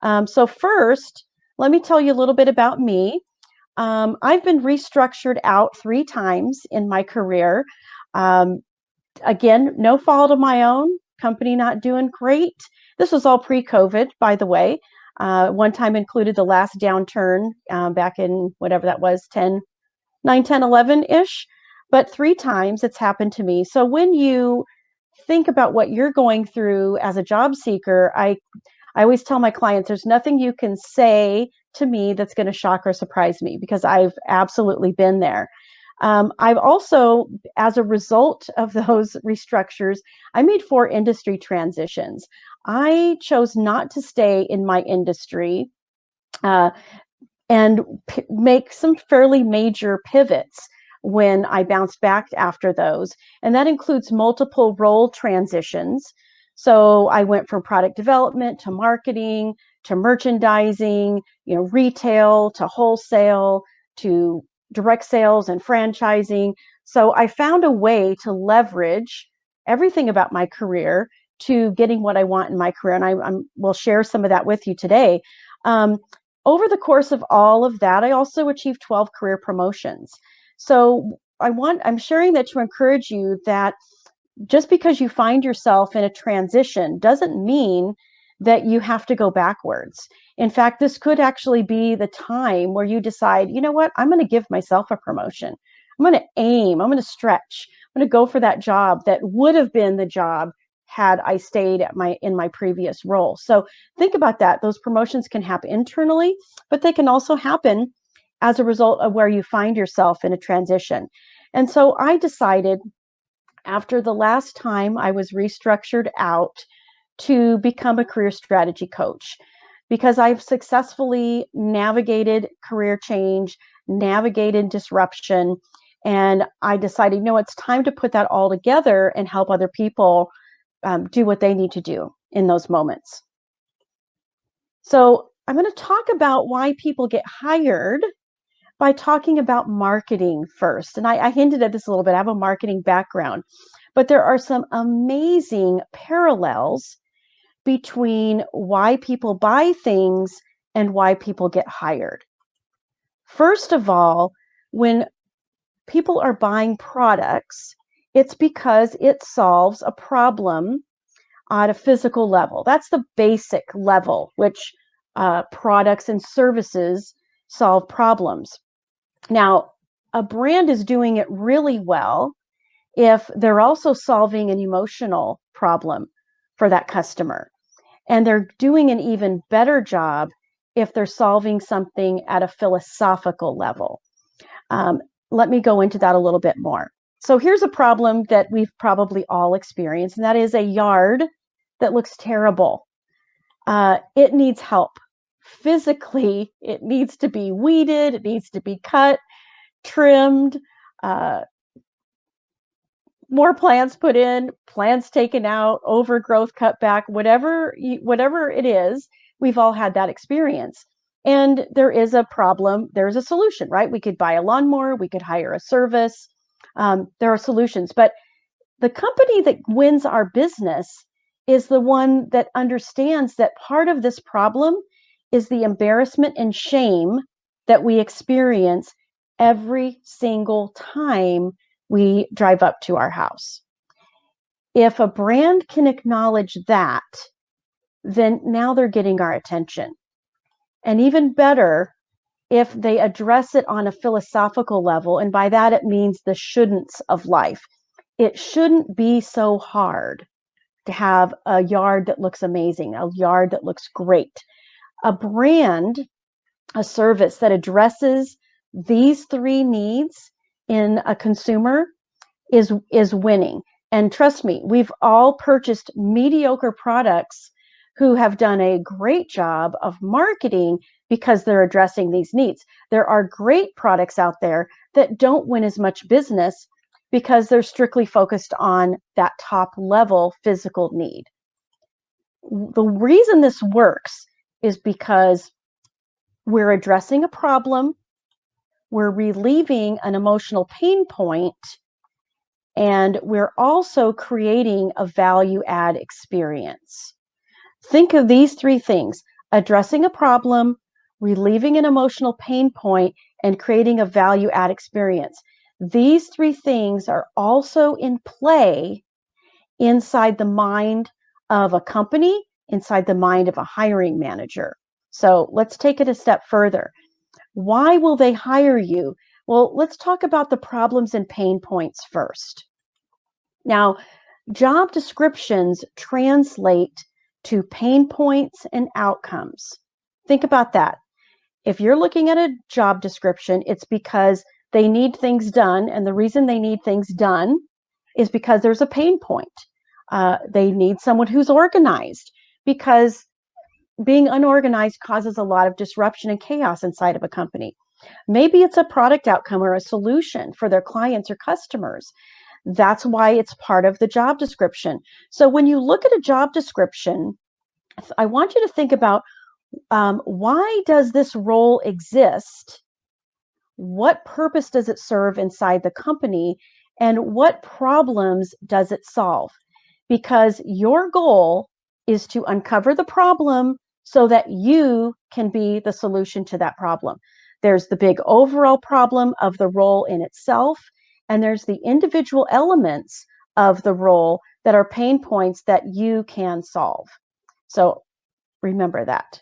So first, let me tell you a little bit about me. I've been restructured out 3 times in my career. Um, Again, no fault of my own, company not doing great. This was all pre-COVID, by the way. One time included the last downturn back in whatever that was, 9, 10, 11-ish. But 3 times it's happened to me. So when you think about what you're going through as a job seeker, I always tell my clients there's nothing you can say to me that's going to shock or surprise me because I've absolutely been there. I've also, as a result of those restructures, I made 4 industry transitions. I chose not to stay in my industry uh, and make some fairly major pivots when I bounced back after those. And that includes multiple role transitions. So I went from product development to marketing to merchandising, retail to wholesale to direct sales and franchising. So I found a way to leverage everything about my career to getting what I want in my career. And I will share some of that with you today. Um, Over the course of all of that, I also achieved 12 career promotions. So I'm sharing that to encourage you that just because you find yourself in a transition doesn't mean that you have to go backwards. In fact, this could actually be the time where you decide, you know what, I'm going to give myself a promotion. I'm going to aim, I'm going to stretch, I'm going to go for that job that would have been the job had I stayed in my previous role. So think about that. Those promotions can happen internally, but they can also happen as a result of where you find yourself in a transition. And so I decided after the last time I was restructured out to become a career strategy coach because I've successfully navigated career change, navigated disruption, and I decided, it's time to put that all together and help other people do what they need to do in those moments. So I'm going to talk about why people get hired by talking about marketing first. And I hinted at this a little bit. I have a marketing background, but there are some amazing parallels between why people buy things and why people get hired. First of all, when people are buying products, it's because it solves a problem at a physical level. That's the basic level, which products and services solve problems. Now, a brand is doing it really well if they're also solving an emotional problem for that customer. And they're doing an even better job if they're solving something at a philosophical level. Let me go into that a little bit more. So here's a problem that we've probably all experienced, and that is a yard that looks terrible. It needs help. Physically, it needs to be weeded, it needs to be cut, trimmed, more plants put in, plants taken out, overgrowth cut back, whatever it is, we've all had that experience. And there is a problem, there's a solution, right? We could buy a lawnmower, we could hire a service. There are solutions, but the company that wins our business is the one that understands that part of this problem is the embarrassment and shame that we experience every single time we drive up to our house. If a brand can acknowledge that, then now they're getting our attention. And even better, if they address it on a philosophical level, and by that it means the shouldn'ts of life. It shouldn't be so hard to have a yard that looks amazing, a yard that looks great. A brand, a service that addresses these 3 needs in a consumer is winning. And trust me, we've all purchased mediocre products who have done a great job of marketing because they're addressing these needs. There are great products out there that don't win as much business because they're strictly focused on that top level physical need. The reason this works is because we're addressing a problem, we're relieving an emotional pain point, and we're also creating a value add experience. Think of these 3 things: addressing a problem, relieving an emotional pain point, and creating a value add experience. These three things are also in play inside the mind of a company, inside the mind of a hiring manager. So let's take it a step further. Why will they hire you? Well, let's talk about the problems and pain points first. Now, job descriptions translate to pain points and outcomes. Think about that. If you're looking at a job description, it's because they need things done. And the reason they need things done is because there's a pain point. They need someone who's organized, because being unorganized causes a lot of disruption and chaos inside of a company. Maybe it's a product outcome or a solution for their clients or customers. That's why it's part of the job description. So when you look at a job description, I want you to think about why does this role exist? What purpose does it serve inside the company? And what problems does it solve? Because your goal is to uncover the problem so that you can be the solution to that problem. There's the big overall problem of the role in itself, and there's the individual elements of the role that are pain points that you can solve. So remember that.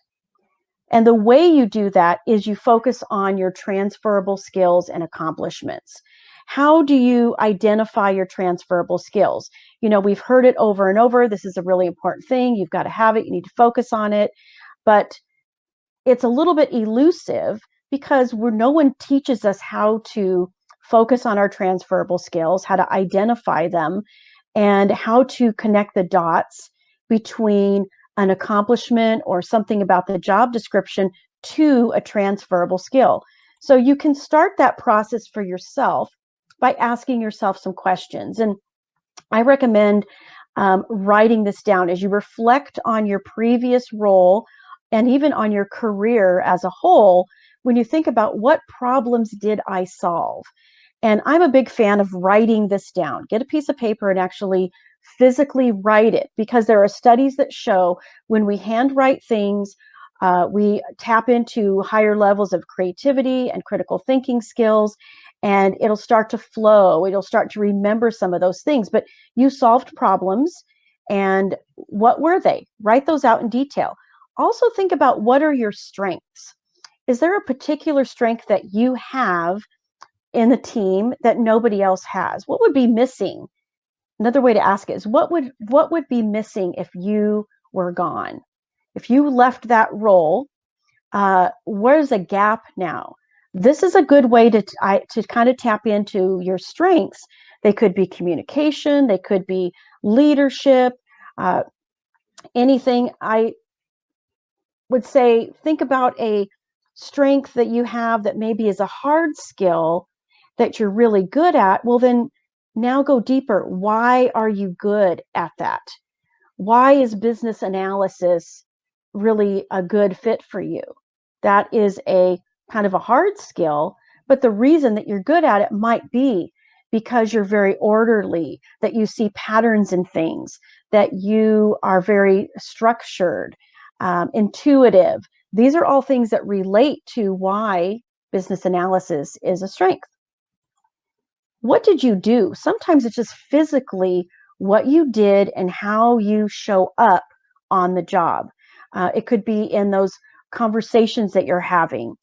And the way you do that is you focus on your transferable skills and accomplishments. How do you identify your transferable skills? You know, we've heard it over and over. This is a really important thing. You've got to have it. You need to focus on it. But it's a little bit elusive because no one teaches us how to focus on our transferable skills, how to identify them, and how to connect the dots between an accomplishment or something about the job description to a transferable skill. So you can start that process for yourself by asking yourself some questions. And I recommend writing this down as you reflect on your previous role and even on your career as a whole. When you think about what problems did I solve? And I'm a big fan of writing this down. Get a piece of paper and actually physically write it, because there are studies that show when we handwrite things, we tap into higher levels of creativity and critical thinking skills, and it'll start to flow. It'll start to remember some of those things. But you solved problems, and what were they? Write those out in detail. Also think about, what are your strengths? Is there a particular strength that you have in the team that nobody else has? What would be missing? Another way to ask it is, what would be missing if you were gone? If you left that role, where's a gap now? This is a good way to kind of tap into your strengths. They could be communication, they could be leadership, anything. I would say, think about a strength that you have that maybe is a hard skill that you're really good at. Well, then now go deeper. Why are you good at that? Why is business analysis really a good fit for you? That is a kind of a hard skill, but the reason that you're good at it might be because you're very orderly, that you see patterns in things, that you are very structured, intuitive. These are all things that relate to why business analysis is a strength. What did you do? Sometimes it's just physically what you did and how you show up on the job. It could be in those conversations that you're having,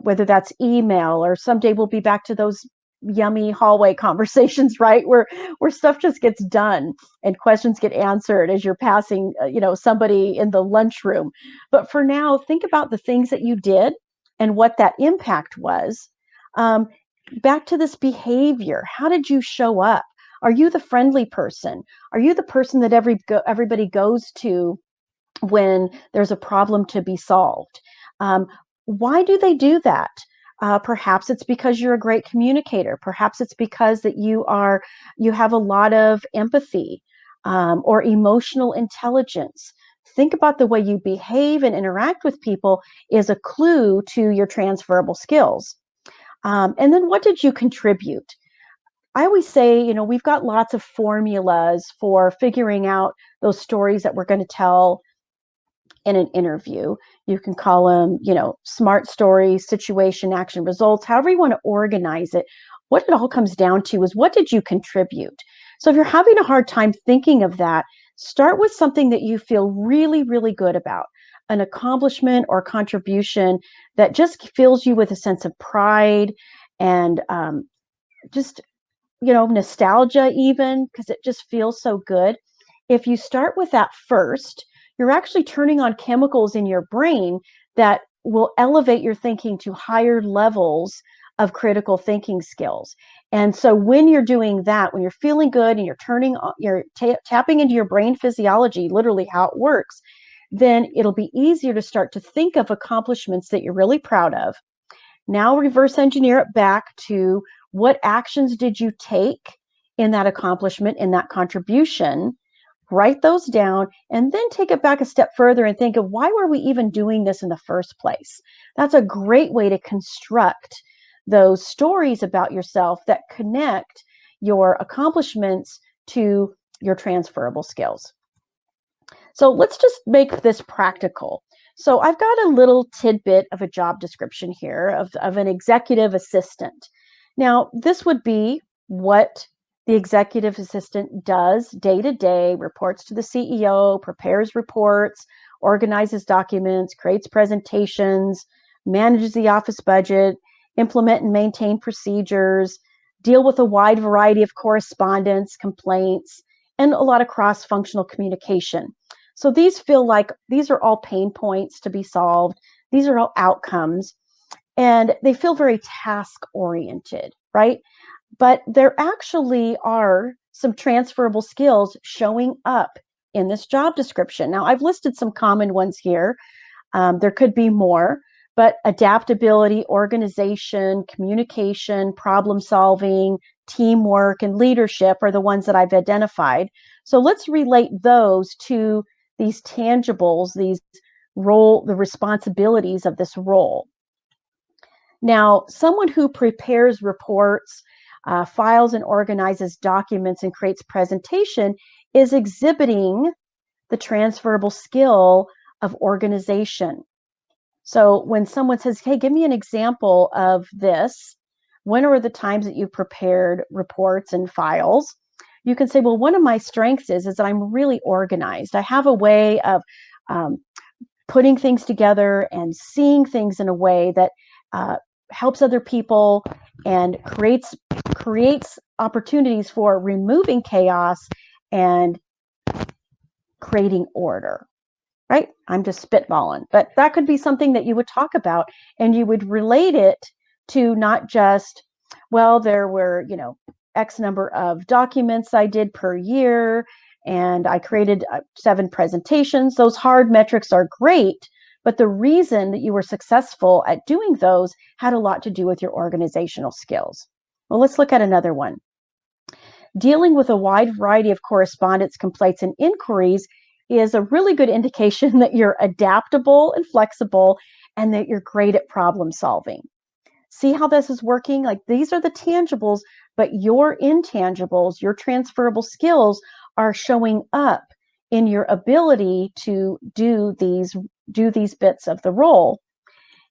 whether that's email, or someday we'll be back to those yummy hallway conversations, right? Where stuff just gets done and questions get answered as you're passing, somebody in the lunchroom. But for now, think about the things that you did and what that impact was. Back to this behavior. How did you show up? Are you the friendly person? Are you the person that everybody goes to when there's a problem to be solved? Why do they do that? Perhaps it's because you're a great communicator. Perhaps it's because that you have a lot of empathy or emotional intelligence. Think about the way you behave and interact with people is a clue to your transferable skills. And then what did you contribute? I always say, we've got lots of formulas for figuring out those stories that we're going to tell in an interview. You can call them, smart stories, situation, action, results, however you want to organize it. What it all comes down to is, what did you contribute? So if you're having a hard time thinking of that, start with something that you feel really, really good about, an accomplishment or contribution that just fills you with a sense of pride and just, nostalgia even, because it just feels so good. If you start with that first, you're actually turning on chemicals in your brain that will elevate your thinking to higher levels of critical thinking skills. And so when you're doing that, when you're feeling good and you're tapping into your brain physiology, literally how it works, then it'll be easier to start to think of accomplishments that you're really proud of. Now reverse engineer it back to, what actions did you take in that accomplishment, in that contribution? Write those down, and then take it back a step further and think of, why were we even doing this in the first place? That's a great way to construct those stories about yourself that connect your accomplishments to your transferable skills. So let's just make this practical. So I've got a little tidbit of a job description here of an executive assistant. Now, this would be what the executive assistant does day to day: reports to the CEO, prepares reports, organizes documents, creates presentations, manages the office budget, implement and maintain procedures, deal with a wide variety of correspondence, complaints, and a lot of cross-functional communication. So these feel like these are all pain points to be solved. These are all outcomes, and they feel very task oriented, right? But there actually are some transferable skills showing up in this job description. Now, I've listed some common ones here. There could be more, but adaptability, organization, communication, problem solving, teamwork, and leadership are the ones that I've identified. So let's relate those to these tangibles, the responsibilities of this role. Now, someone who prepares reports, files and organizes documents, and creates presentation is exhibiting the transferable skill of organization. So when someone says, hey, give me an example of this, when are the times that you've prepared reports and files? You can say, well, one of my strengths is that I'm really organized. I have a way of putting things together and seeing things in a way that helps other people and creates opportunities for removing chaos and creating order. Right? I'm just spitballing, but that could be something that you would talk about, and you would relate it to not just, well, there were, X number of documents I did per year, and I created 7 presentations. Those hard metrics are great, but the reason that you were successful at doing those had a lot to do with your organizational skills. Well, let's look at another one. Dealing with a wide variety of correspondence, complaints, and inquiries is a really good indication that you're adaptable and flexible and that you're great at problem solving. See how this is working? Like, these are the tangibles, but your intangibles, your transferable skills, are showing up in your ability to do these bits of the role.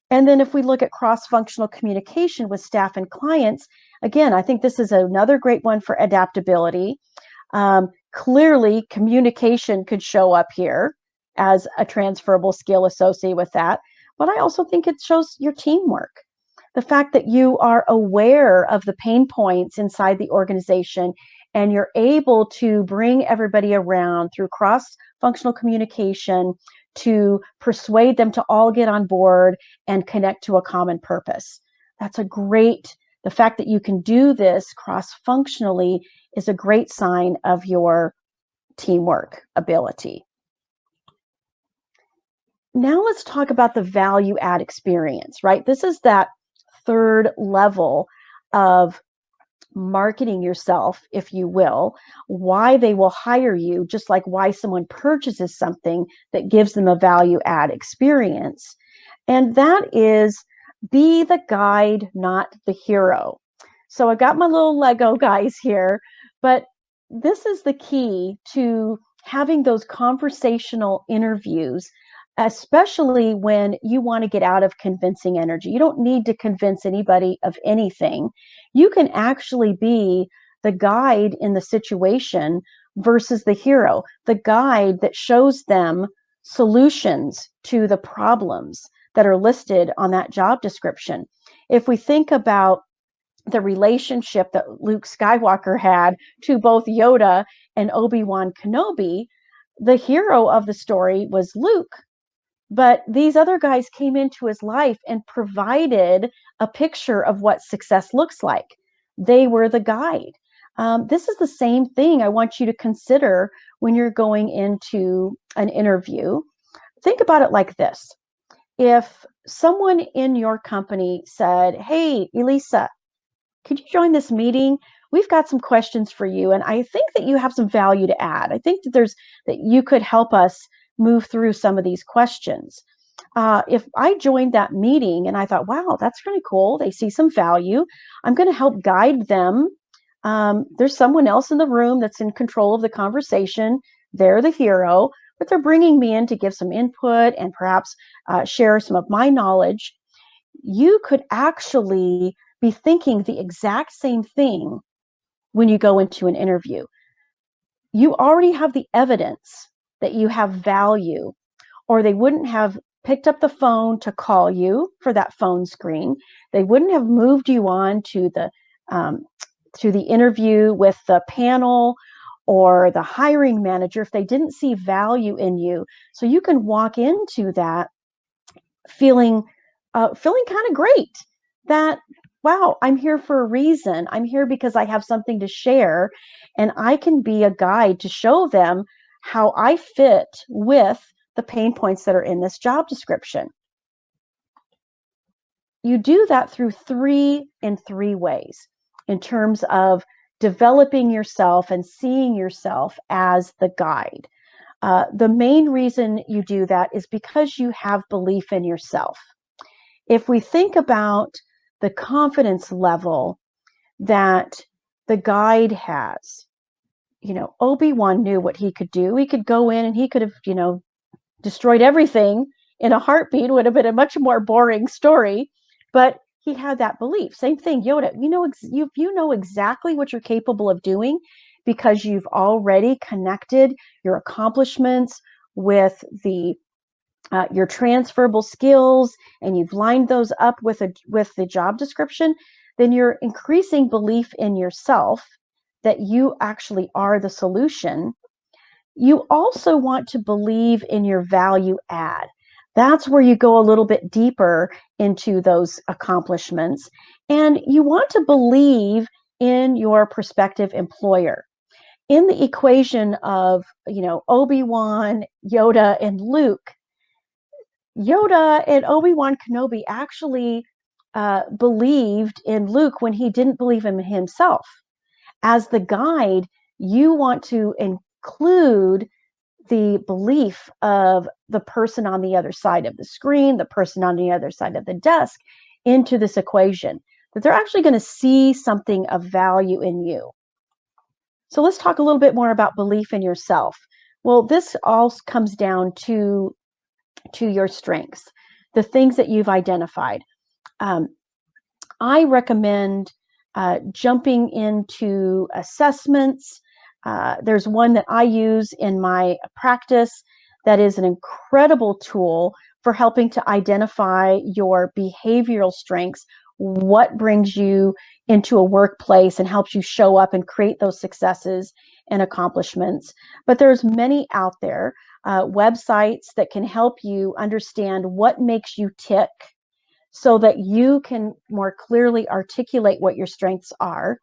And then if we look at cross-functional communication with staff and clients, again, I think this is another great one for adaptability. Clearly, communication could show up here as a transferable skill associated with that, but I also think it shows your teamwork. The fact that you are aware of the pain points inside the organization and you're able to bring everybody around through cross-functional communication to persuade them to all get on board and connect to a common purpose. The fact that you can do this cross-functionally is a great sign of your teamwork ability. Now let's talk about the value add experience, right? This is that third level of marketing yourself, if you will, why they will hire you, just like why someone purchases something that gives them a value add experience. And that is, be the guide, not the hero. So I got my little Lego guys here, but this is the key to having those conversational interviews especially when you want to get out of convincing energy. You don't need to convince anybody of anything. You can actually be the guide in the situation versus the hero, the guide that shows them solutions to the problems that are listed on that job description. If we think about the relationship that Luke Skywalker had to both Yoda and Obi-Wan Kenobi, the hero of the story was Luke. But these other guys came into his life and provided a picture of what success looks like. They were the guide. This is the same thing I want you to consider when you're going into an interview. Think about it like this. If someone in your company said, "Hey, Elisa, could you join this meeting? We've got some questions for you, and I think that you have some value to add. I think that you could help us move through some of these questions." If I joined that meeting and I thought, wow, that's really cool, they see some value, I'm going to help guide them. There's someone else in the room that's in control of the conversation. They're the hero, but they're bringing me in to give some input and perhaps share some of my knowledge. You could actually be thinking the exact same thing when you go into an interview. You already have the evidence that you have value, or they wouldn't have picked up the phone to call you for that phone screen. They wouldn't have moved you on to the interview with the panel or the hiring manager if they didn't see value in you. So you can walk into that feeling kind of great, that wow, I'm here for a reason. I'm here because I have something to share, and I can be a guide to show them how I fit with the pain points that are in this job description. You do that through three ways in terms of developing yourself and seeing yourself as the guide. The main reason you do that is because you have belief in yourself. If we think about the confidence level that the guide has, Obi-Wan knew what he could do. He could go in and he could have, destroyed everything in a heartbeat. It would have been a much more boring story, but he had that belief. Same thing, Yoda. You know exactly what you're capable of doing because you've already connected your accomplishments with your transferable skills, and you've lined those up with the job description. Then you're increasing belief in yourself that you actually are the solution. You also want to believe in your value add. That's where you go a little bit deeper into those accomplishments. And you want to believe in your prospective employer. In the equation of, Obi-Wan, Yoda, and Luke, Yoda and Obi-Wan Kenobi actually believed in Luke when he didn't believe in himself. As the guide, you want to include the belief of the person on the other side of the screen, the person on the other side of the desk, into this equation, that they're actually going to see something of value in you. So let's talk a little bit more about belief in yourself. Well, this all comes down to your strengths, the things that you've identified. I recommend jumping into assessments. There's one that I use in my practice that is an incredible tool for helping to identify your behavioral strengths, what brings you into a workplace and helps you show up and create those successes and accomplishments. But there's many out there, websites that can help you understand what makes you tick so that you can more clearly articulate what your strengths are.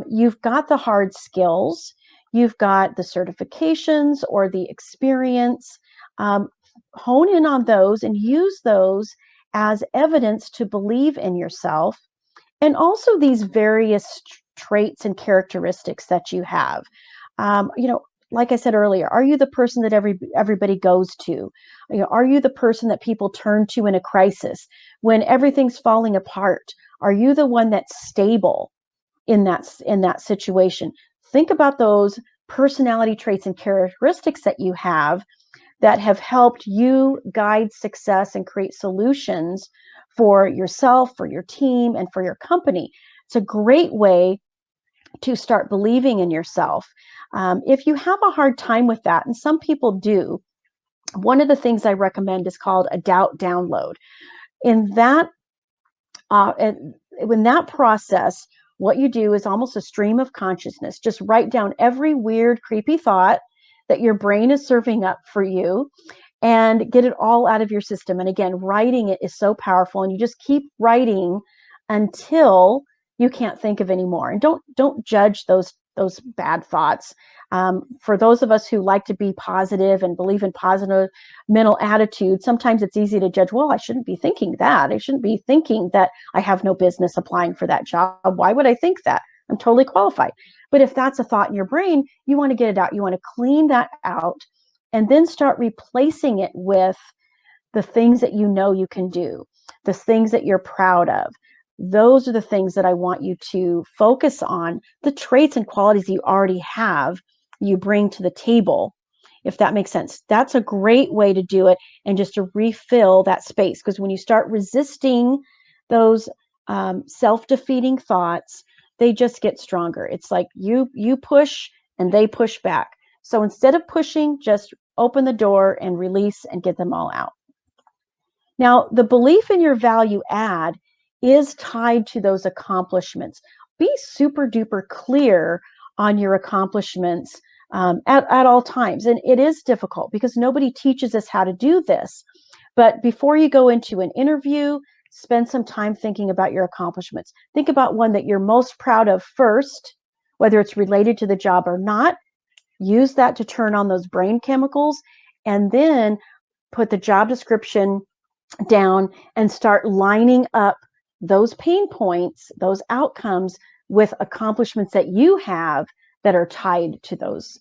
You've got the hard skills, you've got the certifications or the experience. Hone in on those and use those as evidence to believe in yourself, and also these various traits and characteristics that you have. Like I said earlier, are you the person that everybody goes to? Are you the person that people turn to in a crisis when everything's falling apart? Are you the one that's stable in that situation? Think about those personality traits and characteristics that you have that have helped you guide success and create solutions for yourself, for your team, and for your company. It's a great way to start believing in yourself. If you have a hard time with that, and some people do, one of the things I recommend is called a doubt download. In that, in that process, what you do is almost a stream of consciousness. Just write down every weird, creepy thought that your brain is serving up for you and get it all out of your system. And again, writing it is so powerful, and you just keep writing until you can't think of anymore. And don't judge those bad thoughts. For those of us who like to be positive and believe in positive mental attitude, sometimes it's easy to judge, well, I shouldn't be thinking that. I shouldn't be thinking that I have no business applying for that job. Why would I think that? I'm totally qualified. But if that's a thought in your brain, you want to get it out. You want to clean that out and then start replacing it with the things that you know you can do, the things that you're proud of. Those are the things that I want you to focus on, the traits and qualities you already have, you bring to the table, if that makes sense. That's a great way to do it, and just to refill that space. Because when you start resisting those self-defeating thoughts, they just get stronger. It's like you push and they push back. So instead of pushing, just open the door and release and get them all out. Now, the belief in your value add is tied to those accomplishments. Be super duper clear on your accomplishments at all times. And it is difficult because nobody teaches us how to do this. But before you go into an interview, spend some time thinking about your accomplishments. Think about one that you're most proud of first, whether it's related to the job or not. Use that to turn on those brain chemicals, and then put the job description down and start lining up those pain points, those outcomes, with accomplishments that you have that are tied to those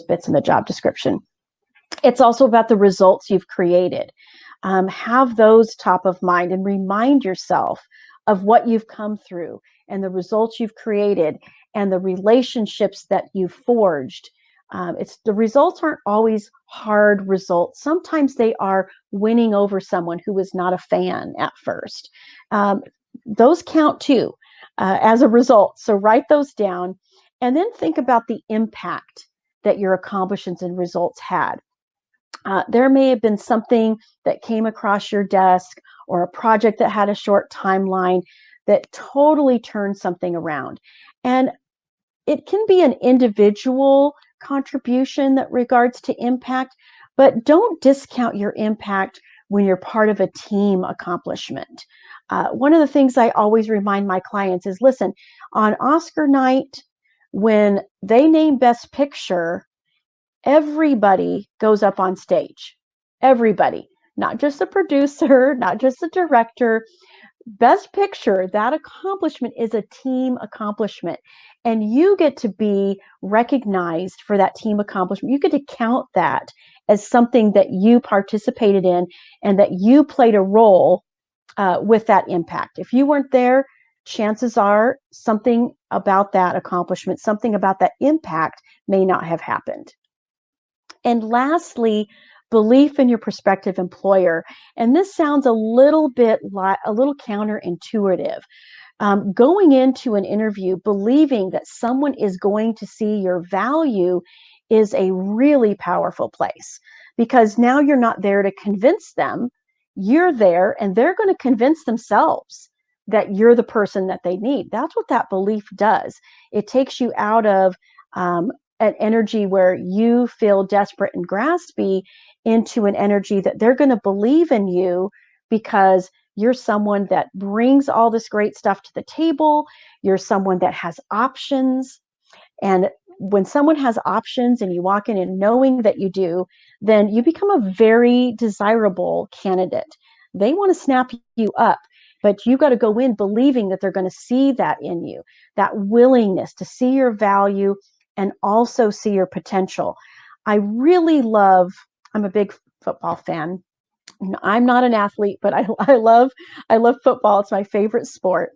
bits in the job description. It's also about the results you've created. Have those top of mind and remind yourself of what you've come through and the results you've created and the relationships that you've forged. The results aren't always hard results. Sometimes they are winning over someone who was not a fan at first. Those count too as a result. So write those down and then think about the impact that your accomplishments and results had. There may have been something that came across your desk or a project that had a short timeline that totally turned something around. And it can be an individual contribution that regards to impact, but don't discount your impact when you're part of a team accomplishment. One of the things I always remind my clients is, listen, on Oscar night, when they name Best Picture, everybody goes up on stage. Everybody, not just the producer, not just the director. Best Picture, that accomplishment is a team accomplishment. And you get to be recognized for that team accomplishment. You get to count that as something that you participated in and that you played a role with that impact. If you weren't there, chances are something about that accomplishment, something about that impact may not have happened. And lastly, belief in your prospective employer. And this sounds a little counterintuitive. Going into an interview, believing that someone is going to see your value is a really powerful place, because now you're not there to convince them. You're there and they're going to convince themselves that you're the person that they need. That's what that belief does. It takes you out of an energy where you feel desperate and graspy into an energy that they're going to believe in you because you're someone that brings all this great stuff to the table. You're someone that has options. And when someone has options and you walk in and knowing that you do, then you become a very desirable candidate. They want to snap you up, but you got to go in believing that they're going to see that in you, that willingness to see your value and also see your potential. I'm a big football fan. I'm not an athlete, but I love football. It's my favorite sport.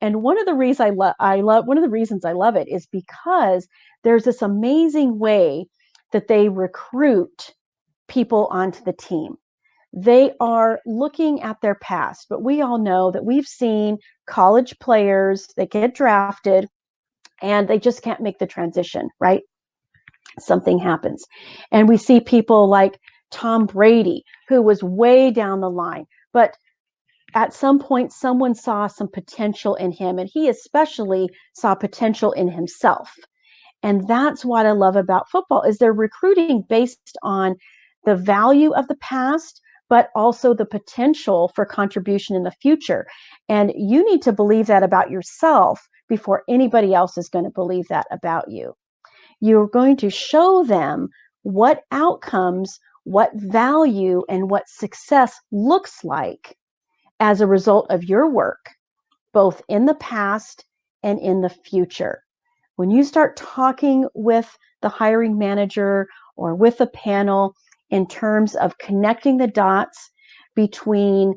And one of the reasons I love it is because there's this amazing way that they recruit people onto the team. They are looking at their past, but we all know that we've seen college players that get drafted and they just can't make the transition, right? Something happens. And we see people like Tom Brady, who was way down the line, but at some point, someone saw some potential in him, and he especially saw potential in himself. And that's what I love about football is they're recruiting based on the value of the past, but also the potential for contribution in the future. And you need to believe that about yourself before anybody else is going to believe that about you. You're going to show them what outcomes, what value, and what success looks like as a result of your work, both in the past and in the future. When you start talking with the hiring manager or with a panel in terms of connecting the dots between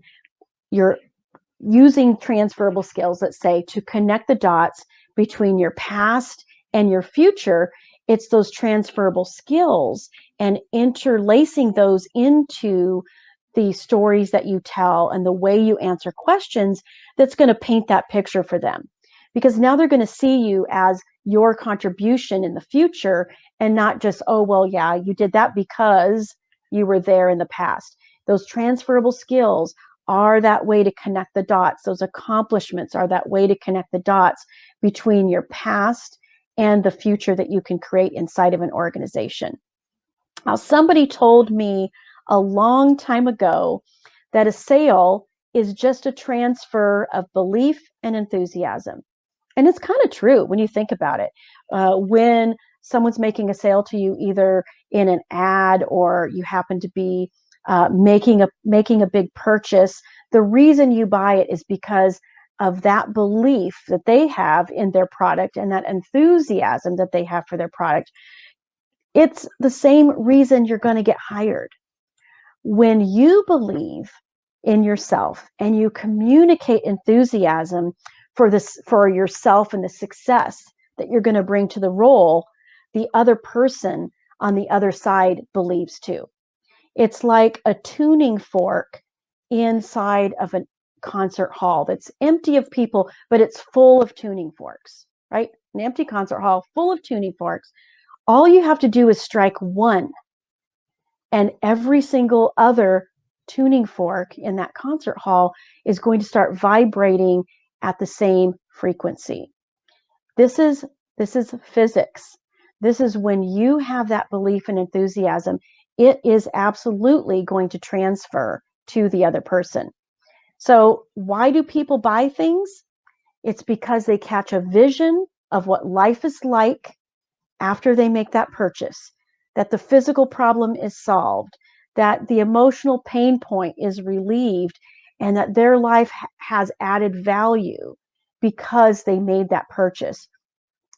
your using transferable skills, let's say, to connect the dots between your past and your future, it's those transferable skills and interlacing those into the stories that you tell and the way you answer questions that's going to paint that picture for them. Because now they're going to see you as your contribution in the future and not just, oh, well, yeah, you did that because you were there in the past. Those transferable skills are that way to connect the dots. Those accomplishments are that way to connect the dots between your past and the future that you can create inside of an organization. Now, somebody told me a long time ago that a sale is just a transfer of belief and enthusiasm. And it's kind of true when you think about it. When someone's making a sale to you, either in an ad or you happen to be making a big purchase, the reason you buy it is because of that belief that they have in their product and that enthusiasm that they have for their product. It's the same reason you're going to get hired. When you believe in yourself and you communicate enthusiasm for yourself and the success that you're going to bring to the role, the other person on the other side believes too. It's like a tuning fork inside of a concert hall that's empty of people, but it's full of tuning forks, right? An empty concert hall full of tuning forks. All you have to do is strike one, and every single other tuning fork in that concert hall is going to start vibrating at the same frequency. This is physics. This is when you have that belief and enthusiasm, it is absolutely going to transfer to the other person. So why do people buy things? It's because they catch a vision of what life is like after they make that purchase, that the physical problem is solved, that the emotional pain point is relieved, and that their life has added value because they made that purchase.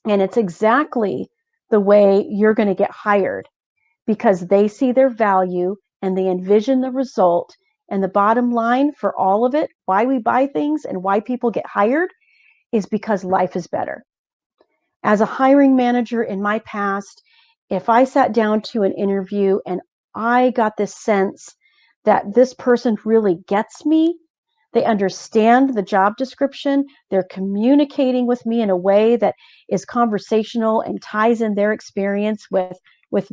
And it's exactly the way you're going to get hired, because they see their value and they envision the result. And the bottom line for all of it, why we buy things and why people get hired, is because life is better. As a hiring manager in my past, if I sat down to an interview and I got this sense that this person really gets me, they understand the job description, they're communicating with me in a way that is conversational and ties in their experience with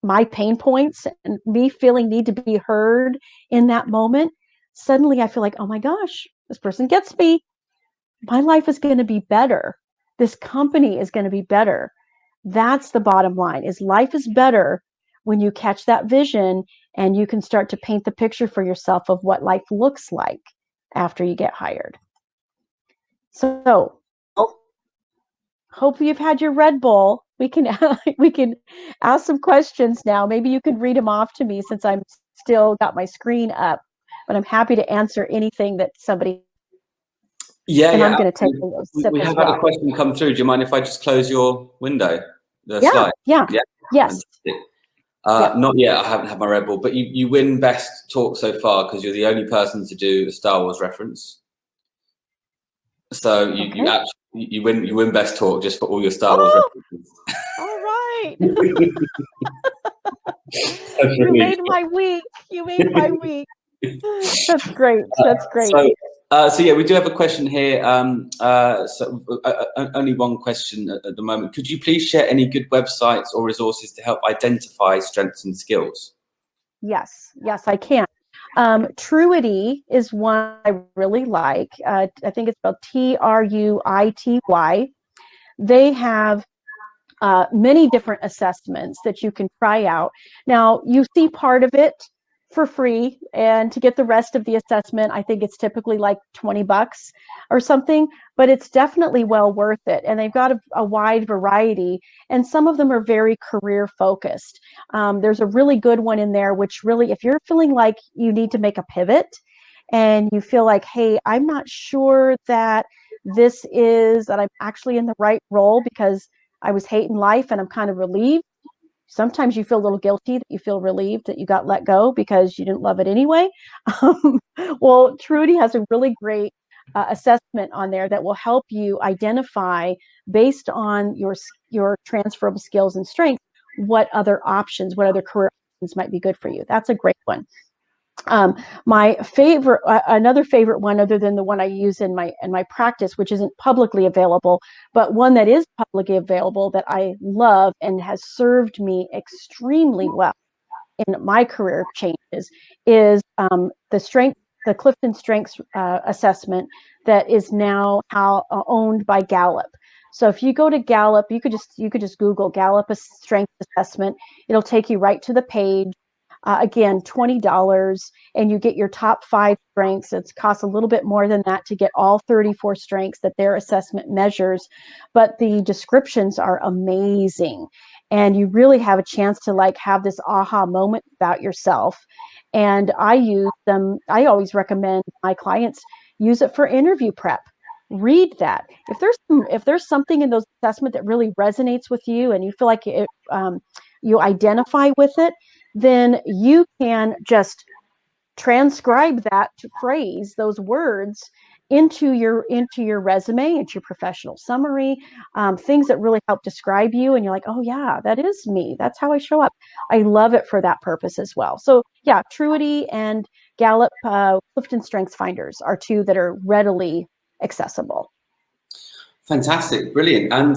my pain points and me feeling need to be heard in that moment, suddenly I feel like, oh my gosh, this person gets me. My life is going to be better. This company is going to be better. That's the bottom line, is life is better when you catch that vision and you can start to paint the picture for yourself of what life looks like after you get hired. So hopefully you've had your Red Bull. We can ask some questions now. Maybe you can read them off to me since I'm still got my screen up, but I'm happy to answer anything that somebody. Yeah, and yeah. I'm going to take a little sip We as have well. had a question come through. Do you mind if I just close your window? The Yeah, slide? yeah, yes. Not yet. I haven't had my Red Bull, but you win best talk so far because you're the only person to do a Star Wars reference. So you win best talk just for all your Star Wars references. All right. You made my week. You made my week. That's great. That's great. So yeah, we do have a question here. Only one question at the moment. Could you please share any good websites or resources to help identify strengths and skills? Yes, I can. Truity is one I really like. I think it's spelled Truity. They have many different assessments that you can try out. Now, you see part of it for free, and to get the rest of the assessment, I think it's typically like $20 or something, but it's definitely well worth it. And they've got a wide variety, and some of them are very career focused. There's a really good one in there, which really, if you're feeling like you need to make a pivot and you feel like, hey, I'm not sure that that I'm actually in the right role because I was hating life and I'm kind of relieved. Sometimes you feel a little guilty that you feel relieved that you got let go because you didn't love it anyway. Well, Trudy has a really great assessment on there that will help you identify, based on your transferable skills and strengths, what other career options might be good for you. That's a great one. My favorite, another favorite one, other than the one I use in my practice, which isn't publicly available, but one that is publicly available that I love and has served me extremely well in my career changes, is the Clifton Strengths assessment that is now owned by Gallup. So if you go to Gallup, you could just Google Gallup Strength Assessment. It'll take you right to the page. Again, $20, and you get your top 5 strengths. It costs a little bit more than that to get all 34 strengths that their assessment measures, but the descriptions are amazing, and you really have a chance to like have this aha moment about yourself. And I use them. I always recommend my clients use it for interview prep. Read that. If there's something in those assessment that really resonates with you, and you feel like you identify with it, then you can just transcribe that phrase, those words, into your resume, into your professional summary, things that really help describe you, and you're like, oh yeah, that is me. That's how I show up. I love it for that purpose as well. So yeah, Truity and Gallup Clifton Strengths Finders are two that are readily accessible. Fantastic, brilliant. And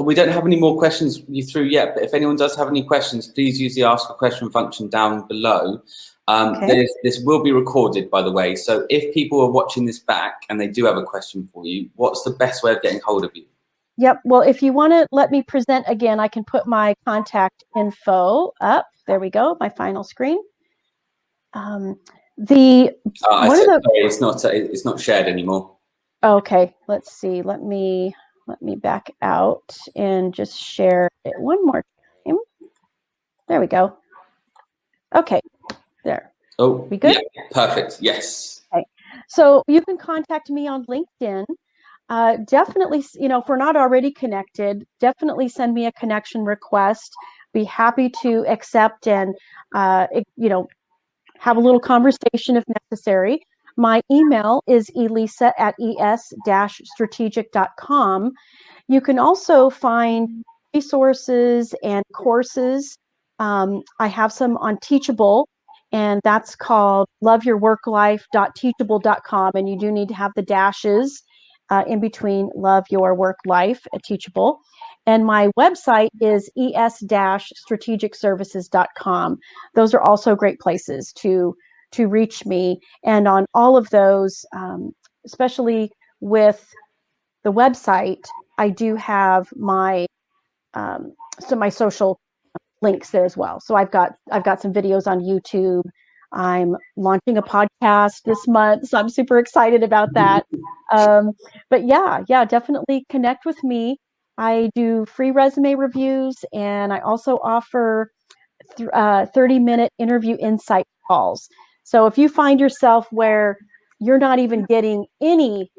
we don't have any more questions you through yet, but if anyone does have any questions, please use the ask a question function down below. Okay. This will be recorded, by the way, so if people are watching this back and they do have a question for you, what's the best way of getting hold of you? Yep. Well, if you want to let me present again, I can put my contact info up. There we go, my final screen. Sorry, it's not shared anymore. Okay, let's see. Let me back out and just share it one more time. There we go. Okay, there. Oh, we good? Yeah, perfect. Yes. Okay. So you can contact me on LinkedIn. Definitely, if we're not already connected, definitely send me a connection request. Be happy to accept and have a little conversation if necessary. My email is elisa@es-strategic.com. You can also find resources and courses. I have some on Teachable, and that's called loveyourworklife.teachable.com. And you do need to have the dashes in between Love Your Work Life at Teachable. And my website is es-strategicservices.com. Those are also great places to reach me. And on all of those, especially with the website, I do have my my social links there as well. So I've got some videos on YouTube. I'm launching a podcast this month, so I'm super excited about that. But yeah, definitely connect with me. I do free resume reviews, and I also offer 30-minute interview insight calls. So if you find yourself where you're not even getting any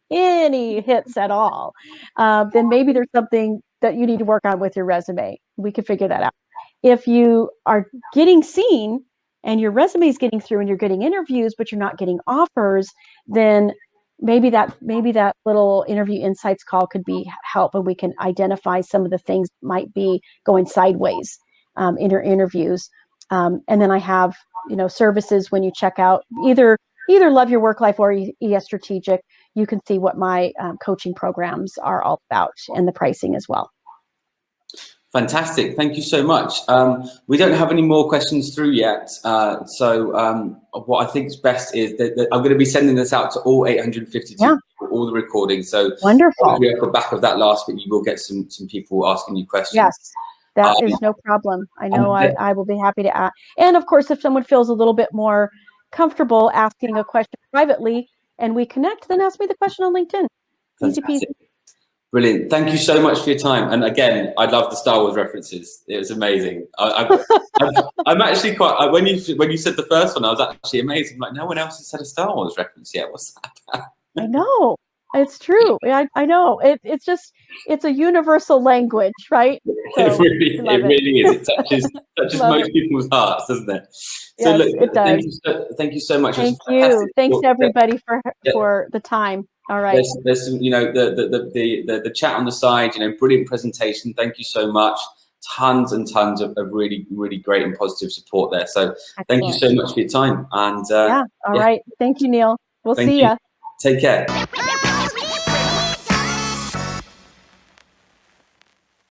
hits at all, then maybe there's something that you need to work on with your resume. We can figure that out. If you are getting seen and your resume is getting through and you're getting interviews, but you're not getting offers, then maybe that little interview insights call could be help, and we can identify some of the things that might be going sideways in your interviews. And then I have, services when you check out either Love Your Work Life or ES Strategic. You can see what my coaching programs are all about and the pricing as well. Fantastic. Thank you so much. We don't have any more questions through yet. So what I think is best is that I'm going to be sending this out to all 852 people, all the recordings. So wonderful. At the back of that last bit, you will get some people asking you questions. Yes, that is no problem. I know I will be happy to ask. And of course, if someone feels a little bit more comfortable asking a question privately and we connect, then ask me the question on LinkedIn. Easy peasy. Brilliant. Thank you so much for your time. And again, I love the Star Wars references. It was amazing. I'm actually quite, when you said the first one, I was actually amazed. I'm like, no one else has said a Star Wars reference yet. What's that? I know. It's true. I know. It's a universal language, right? So, it really is. It touches most people's hearts, doesn't it? So yes, look, it does. Thank you so much. Thank you. Thanks everybody for the time. All right. There's some, the chat on the side, brilliant presentation. Thank you so much. Tons and tons of really, really great and positive support there. So thank you so much for your time. And all right. Thank you, Neil. We'll see ya. Take care.